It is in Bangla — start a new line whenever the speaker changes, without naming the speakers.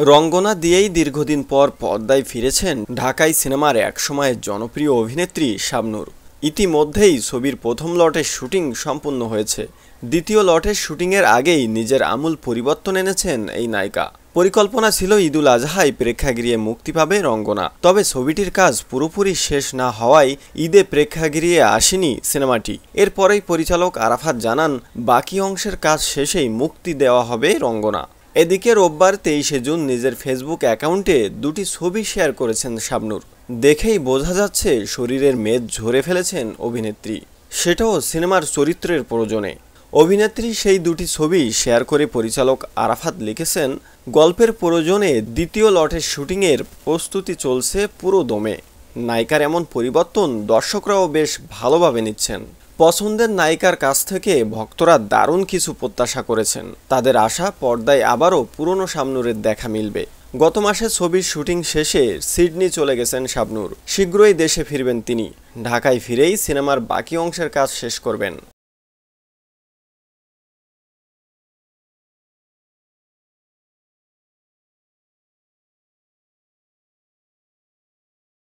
রঙ্গনা দিয়েই দীর্ঘদিন পর পর্দায় ফিরেছেন ঢাকাই সিনেমার একসময়ের জনপ্রিয় অভিনেত্রী শাবনূর। ইতিমধ্যেই ছবির প্রথম লটের শুটিং সম্পূর্ণ হয়েছে। দ্বিতীয় লটের শুটিংয়ের আগেই নিজের আমূল পরিবর্তন এনেছেন এই নায়িকা। পরিকল্পনা ছিল ঈদুল আজহায় প্রেক্ষাগৃহে মুক্তি পাবে রঙ্গনা, তবে ছবিটির কাজ পুরোপুরি শেষ না হওয়ায় ঈদে প্রেক্ষাগৃহে আসেনি সিনেমাটি। এরপরেই পরিচালক আরাফাত জানান, বাকি অংশের কাজ শেষেই মুক্তি দেওয়া হবে রঙ্গনা। এদিকে রোববার 23শে জুন নিজের ফেসবুক অ্যাকাউন্টে দুটি ছবি শেয়ার করেছেন শাবনূর। দেখেই বোঝা যাচ্ছে শরীরের মেদ ঝরে ফেলেছেন অভিনেত্রী, সেটাও সিনেমার চরিত্রের প্রয়োজনে। অভিনেত্রী সেই দুটি ছবি শেয়ার করে পরিচালক আরাফাত লিখেছেন, গল্পের প্রয়োজনে দ্বিতীয় লটের শুটিংয়ের প্রস্তুতি চলছে পুরো দমে। নায়িকার এমন পরিবর্তন দর্শকরাও বেশ ভালোভাবে নিচ্ছেন। পছন্দের নায়িকার কাছ থেকে ভক্তরা দারুণ কিছু প্রত্যাশা করেছেন। তাদের আশা, পর্দায় আবারও পুরনো শাবনূরের দেখা মিলবে। গত মাসে ছবির শুটিং শেষে সিডনি চলে গেছেন শাবনূর। শীঘ্রই দেশে ফিরবেন তিনি। ঢাকায় ফিরেই সিনেমার বাকি অংশের কাজ শেষ করবেন।